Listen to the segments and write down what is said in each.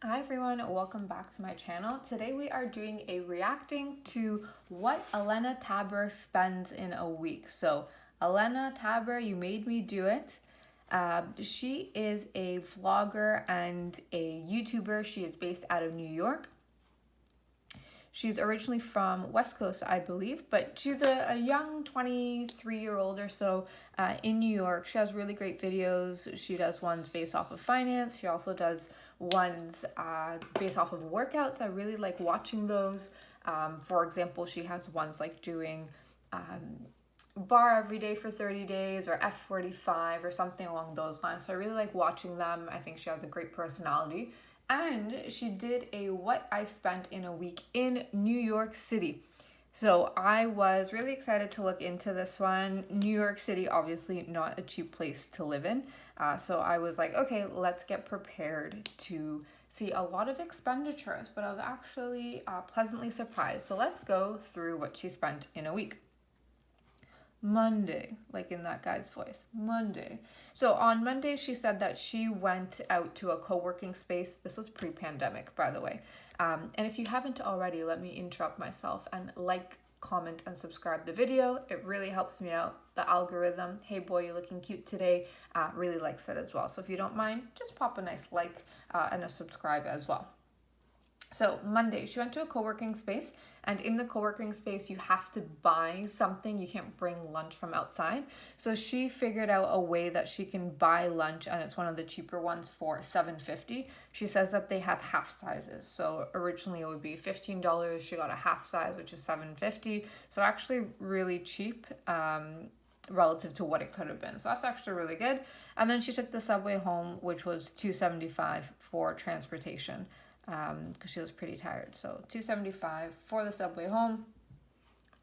Hi everyone, welcome back to my channel. Today we are doing a reacting to what Elena Taber spends in a week. So Elena Taber, you made me do it. She is a vlogger and a YouTuber. She is based out of New York. She's originally from West Coast, I believe, but she's a young 23-year-old or so in New York. She has really great videos. She does ones based off of finance. She also does ones based off of workouts. I really like watching those. For example, she has ones like doing bar every day for 30 days or F45 or something along those lines. So I really like watching them. I think she has a great personality. And she did a what I spent in a week in New York City. So I was really excited to look into this one. New York City, obviously not a cheap place to live in. So I was like, okay, let's get prepared to see a lot of expenditures, but I was actually pleasantly surprised. So let's go through what she spent in a week. Monday, like in that guy's voice, Monday. So on Monday, she said that she went out to a co-working space. This was pre-pandemic, by the way. And if you haven't already, let me interrupt myself and like, comment, and subscribe the video. It really helps me out. The algorithm, hey boy, you're looking cute today, really likes it as well. So if you don't mind, just pop a nice like and a subscribe as well. So Monday, she went to a co-working space, and in the co-working space, you have to buy something. You can't bring lunch from outside. So she figured out a way that she can buy lunch, and it's one of the cheaper ones for $7.50. She says that they have half sizes. So originally it would be $15. She got a half size, which is $7.50. So actually really cheap. Relative to what it could have been. So that's actually really good. And then she took the subway home, which was $2.75 for transportation because she was pretty tired. So $2.75 for the subway home.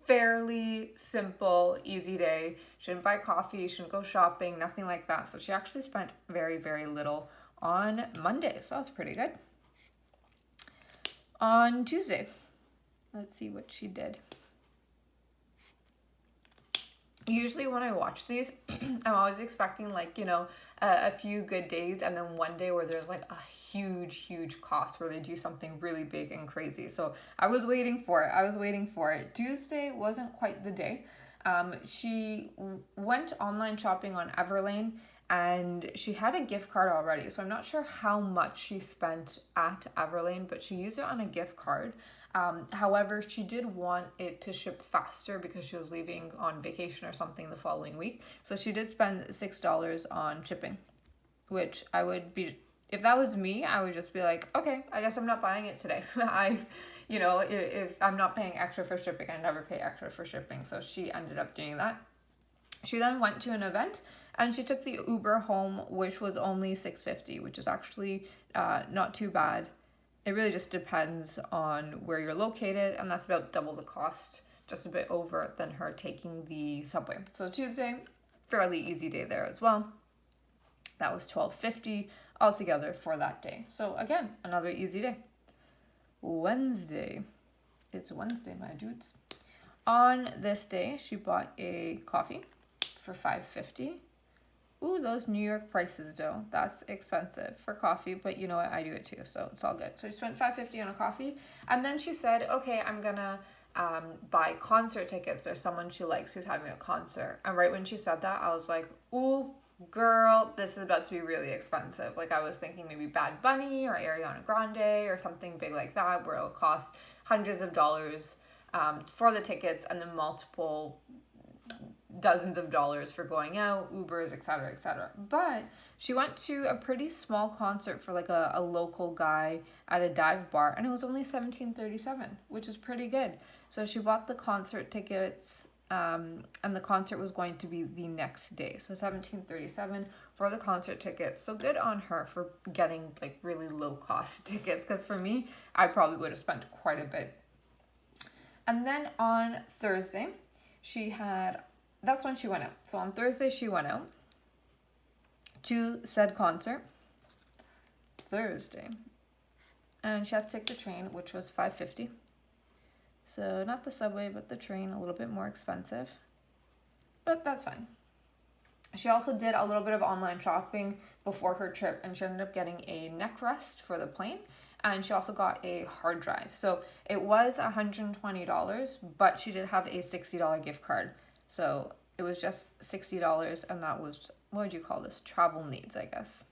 Fairly simple, easy day. Shouldn't buy coffee, shouldn't go shopping, nothing like that. So she actually spent very, very little on Monday. So that's pretty good. On Tuesday, let's see what she did. Usually when I watch these, I'm always expecting like, a few good days and then one day where there's like a huge cost where they do something really big and crazy. So I was waiting for it. Tuesday wasn't quite the day. She went online shopping on Everlane and she had a gift card already. So I'm not sure how much she spent at Everlane, but she used it on a gift card. However, she did want it to ship faster because she was leaving on vacation or something the following week. So she did spend $6 on shipping, which I would be, if that was me, I would just be like, okay, I guess I'm not buying it today. If I'm not paying extra for shipping, I never pay extra for shipping. So she ended up doing that. She then went to an event and she took the Uber home, which was only $6.50, which is actually not too bad. It really just depends on where you're located, and that's about double the cost, just a bit over, than her taking the subway. So Tuesday, fairly easy day there as well. That was $12.50 altogether for that day. So again, another easy day. Wednesday. It's Wednesday, my dudes. On this day, she bought a coffee for $5.50. Ooh, those New York prices though. That's expensive for coffee, but you know what? I do it too, so it's all good. So she spent $5.50 on a coffee, and then she said, okay, I'm gonna buy concert tickets. There's someone she likes who's having a concert. And right when she said that, I was like, ooh, girl, this is about to be really expensive. Like I was thinking maybe Bad Bunny or Ariana Grande or something big like that, where it'll cost hundreds of dollars for the tickets and then multiple dozens of dollars for going out, Ubers, etc., etc. But she went to a pretty small concert for like a local guy at a dive bar, and it was only $17.37, which is pretty good. So she bought the concert tickets, and the concert was going to be the next day. So $17.37 for the concert tickets. So good on her for getting like really low cost tickets, because for me, I probably would have spent quite a bit. And then on Thursday, that's when she went out. So on Thursday, she went out to said concert. Thursday. And she had to take the train, which was $5.50. So not the subway, but the train, a little bit more expensive. But that's fine. She also did a little bit of online shopping before her trip, and she ended up getting a neck rest for the plane, and she also got a hard drive. So it was $120, but she did have a $60 gift card. So it was just $60, and that was, what would you call this? Travel needs, I guess.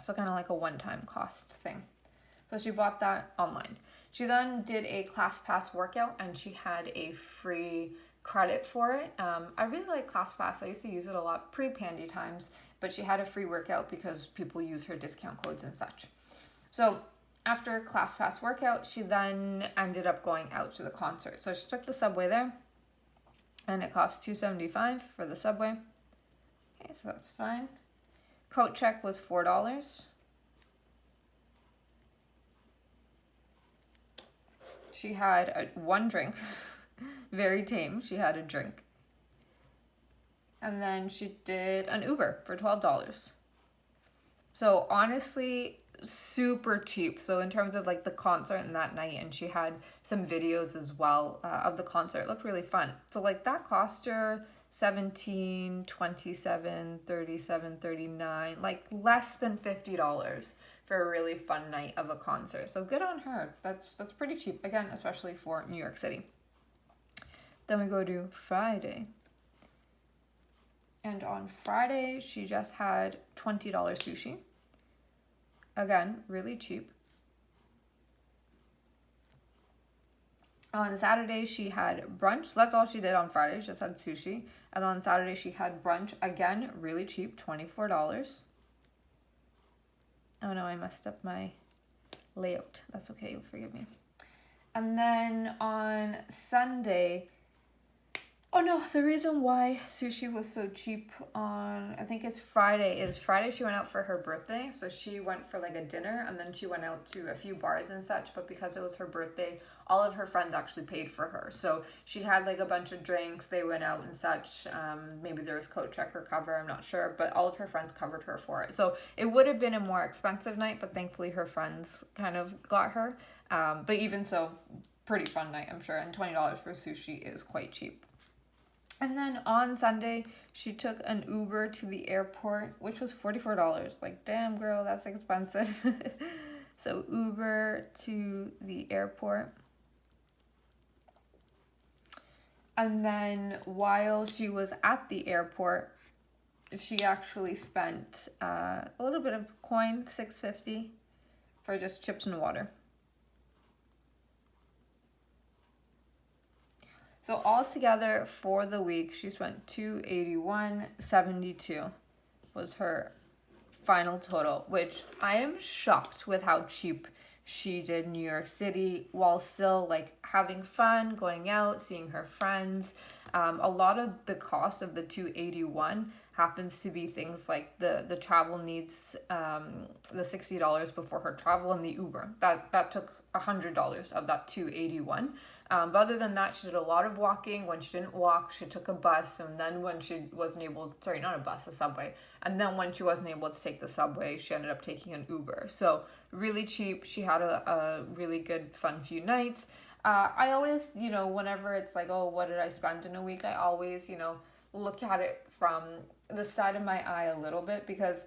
So kind of like a one-time cost thing. So she bought that online. She then did a ClassPass workout, and she had a free credit for it. I really like ClassPass. I used to use it a lot pre-Pandy times, but she had a free workout because people use her discount codes and such. So after ClassPass workout, she then ended up going out to the concert. So she took the subway there, and it cost $2.75 for the subway. Okay, so that's fine. Coat check was $4. She had one drink, very tame. She had a drink. And then she did an Uber for $12. So honestly, super cheap. So in terms of like the concert and that night, and she had some videos as well of the concert. It looked really fun. So like that cost her $17, $27, $37, $39, like less than $50 for a really fun night of a concert. So good on her. That's pretty cheap, again, especially for New York City. Then we go to Friday. And on Friday, she just had $20 sushi. Again, really cheap. On Saturday, she had brunch. So that's all she did on Friday. She just had sushi. And on Saturday, she had brunch. Again, really cheap, $24. Oh no, I messed up my layout. That's okay, you'll forgive me. And then on Sunday, oh no, the reason why sushi was so cheap on, I think it's Friday, is Friday she went out for her birthday. So she went for like a dinner, and then she went out to a few bars and such, but because it was her birthday, all of her friends actually paid for her. So she had like a bunch of drinks, they went out and such. Maybe there was coat check or cover, I'm not sure, but all of her friends covered her for it. So it would have been a more expensive night, but thankfully her friends kind of got her. But even so, pretty fun night, I'm sure. And $20 for sushi is quite cheap. And then on Sunday, she took an Uber to the airport, which was $44. Like, damn, girl, that's expensive. So Uber to the airport. And then while she was at the airport, she actually spent a little bit of coin, $6.50, for just chips and water. So altogether for the week, she spent $281.72 was her final total, which I am shocked with how cheap she did New York City while still like having fun, going out, seeing her friends. A lot of the cost of the $281 happens to be things like the travel needs, the $60 before her travel, and the Uber. That took $100 of that $281. But other than that, she did a lot of walking. When she didn't walk, she took a bus, and then when she wasn't able, sorry, not a bus, a subway. And then when she wasn't able to take the subway, she ended up taking an Uber. So really cheap. She had a really good, fun few nights. I always, whenever it's like, oh, what did I spend in a week? I always, look at it from the side of my eye a little bit, because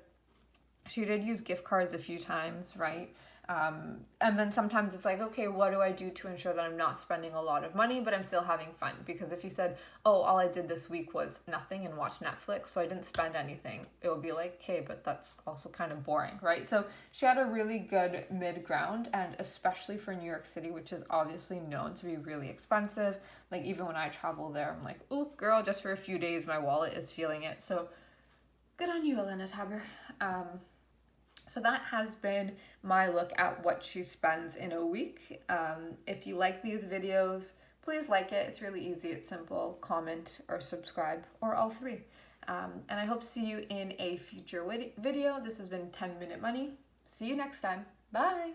she did use gift cards a few times, right? And then sometimes it's like, okay, what do I do to ensure that I'm not spending a lot of money, but I'm still having fun? Because if you said, oh, all I did this week was nothing and watch Netflix, so I didn't spend anything, it would be like, okay, but that's also kind of boring, right? So she had a really good mid-ground, and especially for New York City, which is obviously known to be really expensive. Like even when I travel there, I'm like, oh, girl, just for a few days, my wallet is feeling it. So good on you, Elena Taber. So that has been my look at what she spends in a week. If you like these videos, please like it. It's really easy. It's simple. Comment or subscribe, or all three. And I hope to see you in a future video. This has been 10 Minute Money. See you next time. Bye.